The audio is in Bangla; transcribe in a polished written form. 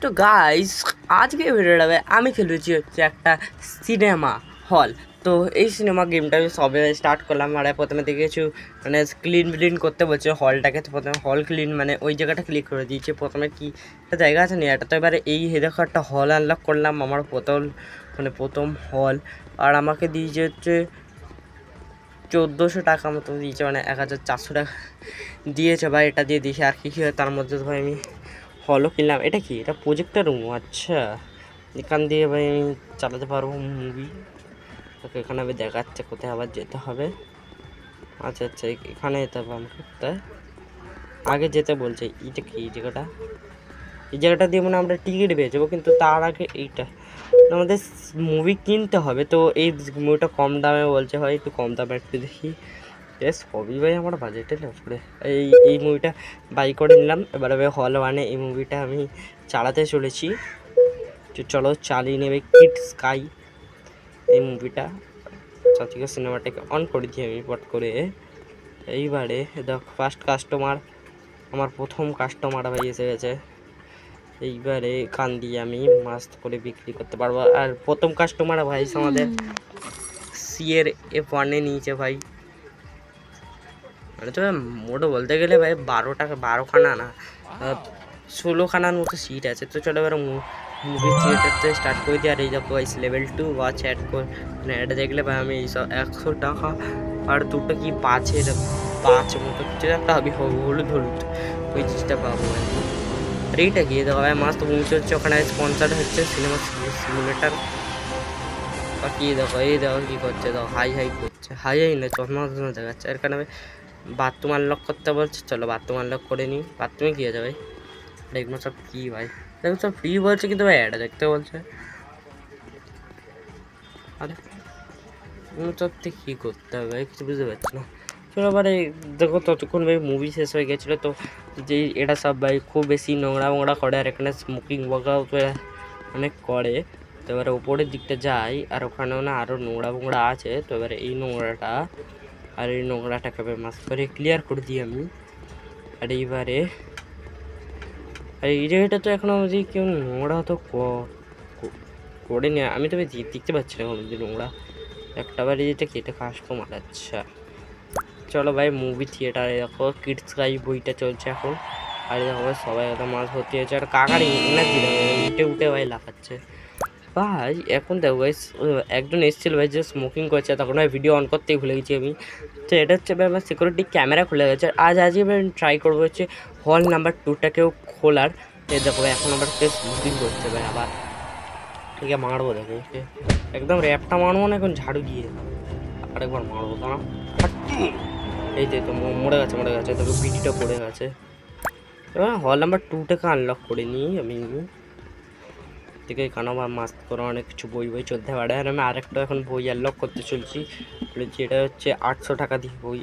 তো গাইস আজকে ভিডিওটা আমি খেলেছি হচ্ছে একটা সিনেমা হল। তো এই সিনেমা গেমটা আমি সবে স্টার্ট করলাম। আর প্রথমে থেকে কিছু মানে ক্লিন করতে বলছে হলটাকে। তো প্রথমে হল ক্লিন মানে ওই জায়গাটা ক্লিক করে দিয়েছে। প্রথমে কি একটা জায়গা আছে না, এটা তো এবারে এই দেখো একটা হল আনলক করলাম, আমার প্রথম হল। আর আমাকে দিয়েছে হচ্ছে 1400 টাকা মতো দিয়েছে, মানে 1400 টাকা দিয়েছে ভাই। এটা দিয়ে দিয়েছে আর কি হয় তার মধ্যে ভাই আমি হলও কিনলাম। এটা কি, এটা প্রজেক্টর রুম? আচ্ছা, এখান দিয়ে ভাই আমি চালাতে পারবো মুভি। ওকে, এখানে আমি দেখাচ্ছে কোথায় আবার যেতে হবে। আচ্ছা আচ্ছা, এখানে যেতে হবে আমাকে, তাই আগে যেতে বলছে। এইটা কি জায়গাটা? এই জায়গাটা দিয়ে মানে আমরা টিকিট পেয়ে যাবো, কিন্তু তার আগে এইটা আমাদের মুভি কিনতে হবে। তো এই মুভিটা কম দামে বলছে, হয় একটু কম দামে একটু দেখি। বেশ হবি ভাই আমার বাজেটের উপরে এই মুভিটা বাই করে নিলাম। এবার হল ওয়ানে এই মুভিটা আমি চালাতে চলেছি। চলো চালিয়ে নেবে কিড স্কাই এই মুভিটা। ঠিক আছে, সিনেমাটাকে অন করে দিই আমি পট করে। এইবারে দেখ ফার্স্ট কাস্টমার, আমার প্রথম কাস্টমার ভাই এসে গেছে। এইবারে এখান দিয়ে আমি মাস্ত করে বিক্রি করতে পারবো। আর প্রথম কাস্টমার ভাই আমাদের সিএর F1 নিয়েছে ভাই। মানে তো মোটো বলতে গেলে ভাই 12খানা না 16খানার মতো সিট আছে। তো চলো এবার মুভি থিয়েটারতে স্টার্ট করে দিই। আর এই দেখো গাইস লেভেল 2 ওয়াচ অ্যাড মানে অ্যাড দেখলে ভাই আমি এইসব 100 টাকা আর দুটো কি 5 মতো কিছু একটা হবে, হলুদ ওই জিনিসটা পাবো ভাই। আর এইটা গিয়ে দেখো ভাই মাস্ত মুভি হচ্ছে, ওখানে স্পন্সার হচ্ছে সিনেমা সিমুলেটার। বাকি দেখো এই দেখো কী করছে, দেখো হাই করছে, হাই না চশমা দেখাচ্ছে। এর কারণে বাথরুম আনলক করতে বলছে। চলো বাথরুম আনলক করে নিই। বাথরুমে কী আছে ভাই? এগুলো সব কী ভাই? এগুলো সব ফ্রি বলছে, কিন্তু ভাই অ্যাড দেখতে বলছে। আরে এগুলো সব থেকে কী করতে হবে ভাই, কিছু বুঝতে পারছি না। চলো এবারে দেখো ততক্ষণ ভাই মুভি শেষ হয়ে গেছিলো। তো যে এটা সব ভাই খুব বেশি নোংরা করে, আর এখানে স্মোকিং ওয়ার্কআউট অনেক করে। তো এবারে উপরের দিকটা যাই, আর ওখানেও না আরও নোংরা আছে। তো এবারে এই নোংরাটাকে মাস্ক করে ক্লিয়ার করে দিই আমি। আর এইবারে এই জায়গাটা তো এখনো অবধি কেউ নোংরা তো করেনি। আমি তবে দেখতে পাচ্ছি না কোনো দিন নোংরা একটা বারে যেটা কেটে কাস্টমার। আচ্ছা চলো ভাই মুভি থিয়েটারে দেখো কিড স্কাই বইটা চলছে এখন। আর দেখো ভাই সবাই একদম মাছ ভর্তি হয়েছে। আর কাকার এনার্জি উঠে ভাই লাফাচ্ছে ভাই। এখন দেখো ভাই একজন এসেছিল ভাই যে স্মোকিং করছে, তখন ভাই ভিডিও অন করতেই ভুলে গেছি আমি। তো এটা হচ্ছে ভাই আমার সিকিউরিটি ক্যামেরা খুলে গেছে। আর আজই আমি ট্রাই করবো হচ্ছে হল নাম্বার 2টাকেও খোলার। এই দেখো ভাই এখন আবার স্মোকিং করছে ভাই আবার। ঠিক আছে মারবো, দেখো একদম র্যাপটা মারবো না, এখন ঝাড়ু দিয়ে আরেকবার মারবো দাঁড়া। এই তো মরে গেছে তোকে পিটিটা পড়ে গেছে। এবার হল নাম্বার 2টাকে আনলক করে নিই আমি। থেকে এখানে আমার মাস্ত করে অনেক কিছু বই চলতে পারে। আর আমি আরেকটা এখন বই আনলক করতে চলছি, এটা হচ্ছে 800 টাকা দিয়ে বই।